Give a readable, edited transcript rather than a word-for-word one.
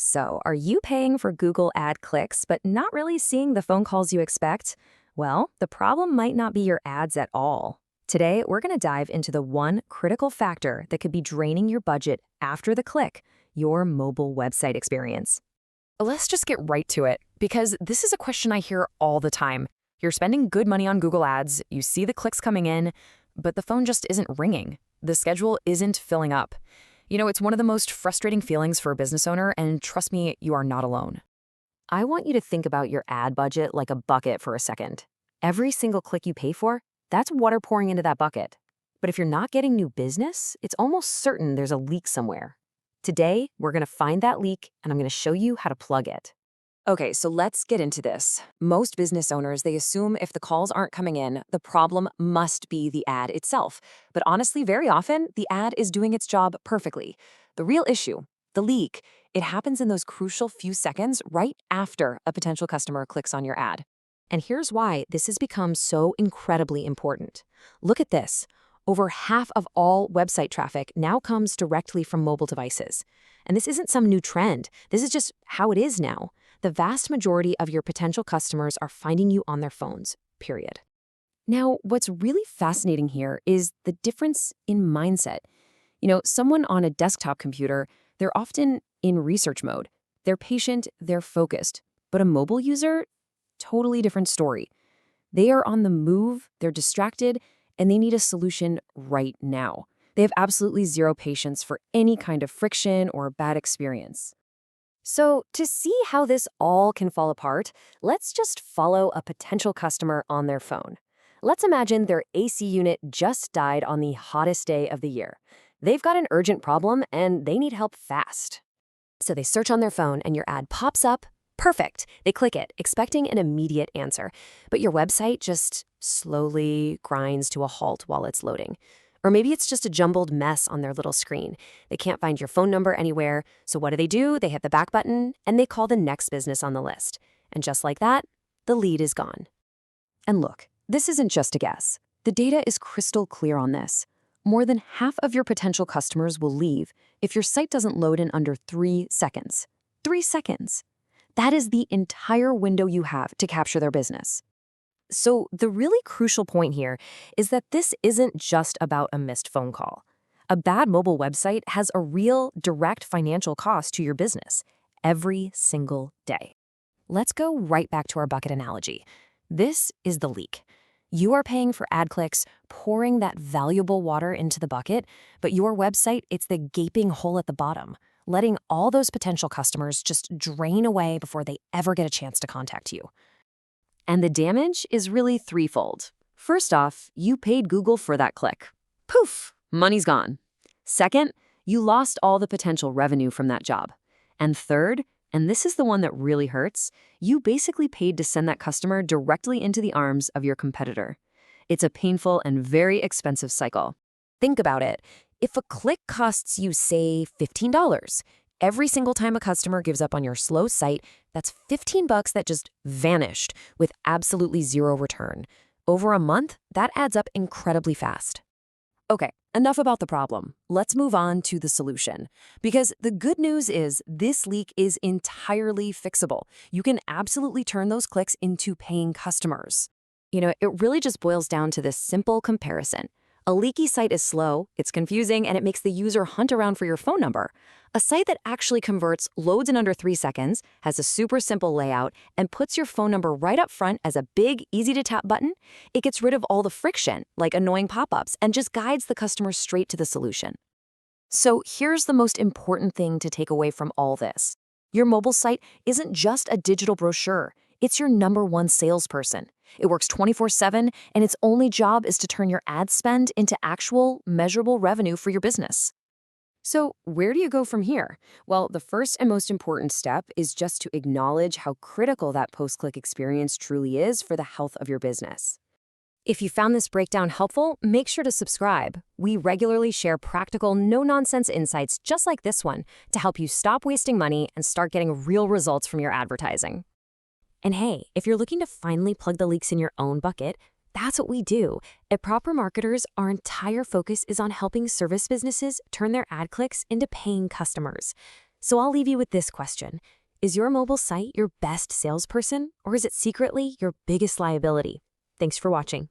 So, are you paying for Google ad clicks but not really seeing the phone calls you expect? Well, the problem might not be your ads at all. Today, we're going to dive into the one critical factor that could be draining your budget after the click, your mobile website experience. Let's just get right to it, because this is a question I hear all the time. You're spending good money on Google Ads, you see the clicks coming in, but the phone just isn't ringing. The schedule isn't filling up. It's one of the most frustrating feelings for a business owner, and trust me, you are not alone. I want you to think about your ad budget like a bucket for a second. Every single click you pay for, that's water pouring into that bucket. But if you're not getting new business, it's almost certain there's a leak somewhere. Today, we're going to find that leak, and I'm going to show you how to plug it. Okay, so let's get into this. Most business owners, they assume if the calls aren't coming in, the problem must be the ad itself. But honestly, very often, the ad is doing its job perfectly. The real issue, the leak, it happens in those crucial few seconds right after a potential customer clicks on your ad. And here's why this has become so incredibly important. Look at this. Over half of all website traffic now comes directly from mobile devices. And this isn't some new trend. This is just how it is now. The vast majority of your potential customers are finding you on their phones, period. Now, what's really fascinating here is the difference in mindset. Someone on a desktop computer, they're often in research mode. They're patient, they're focused. But a mobile user, totally different story. They are on the move, they're distracted, and they need a solution right now. They have absolutely zero patience for any kind of friction or bad experience. So, to see how this all can fall apart, let's just follow a potential customer on their phone. Let's imagine their AC unit just died on the hottest day of the year. They've got an urgent problem and they need help fast. So they search on their phone and your ad pops up. Perfect. They click it, expecting an immediate answer. But your website just slowly grinds to a halt while it's loading. Or maybe it's just a jumbled mess on their little screen. They can't find your phone number anywhere, so what do? They hit the back button, and they call the next business on the list. And just like that, the lead is gone. And look, this isn't just a guess. The data is crystal clear on this. More than half of your potential customers will leave if your site doesn't load in under 3 seconds. 3 seconds. That is the entire window you have to capture their business. So the really crucial point here is that this isn't just about a missed phone call. A bad mobile website has a real, direct financial cost to your business every single day. Let's go right back to our bucket analogy. This is the leak. You are paying for ad clicks, pouring that valuable water into the bucket, but your website, it's the gaping hole at the bottom, letting all those potential customers just drain away before they ever get a chance to contact you. And the damage is really threefold. First off, you paid Google for that click. Poof, money's gone. Second, you lost all the potential revenue from that job. And third, and this is the one that really hurts, you basically paid to send that customer directly into the arms of your competitor. It's a painful and very expensive cycle. Think about it. If a click costs you, say, $15, every single time a customer gives up on your slow site, that's $15 that just vanished with absolutely zero return. Over a month, that adds up incredibly fast. Okay, enough about the problem. Let's move on to the solution. Because the good news is this leak is entirely fixable. You can absolutely turn those clicks into paying customers. It really just boils down to this simple comparison. A leaky site is slow, it's confusing, and it makes the user hunt around for your phone number. A site that actually converts, loads in under 3 seconds, has a super simple layout, and puts your phone number right up front as a big, easy-to-tap button, it gets rid of all the friction, like annoying pop-ups, and just guides the customer straight to the solution. So here's the most important thing to take away from all this. Your mobile site isn't just a digital brochure. It's your #1 salesperson. It works 24/7, and its only job is to turn your ad spend into actual, measurable revenue for your business. So where do you go from here? Well, the first and most important step is just to acknowledge how critical that post-click experience truly is for the health of your business. If you found this breakdown helpful, make sure to subscribe. We regularly share practical, no-nonsense insights just like this one to help you stop wasting money and start getting real results from your advertising. And hey, if you're looking to finally plug the leaks in your own bucket, that's what we do. At Proper Marketers, our entire focus is on helping service businesses turn their ad clicks into paying customers. So I'll leave you with this question. Is your mobile site your best salesperson, or is it secretly your biggest liability? Thanks for watching.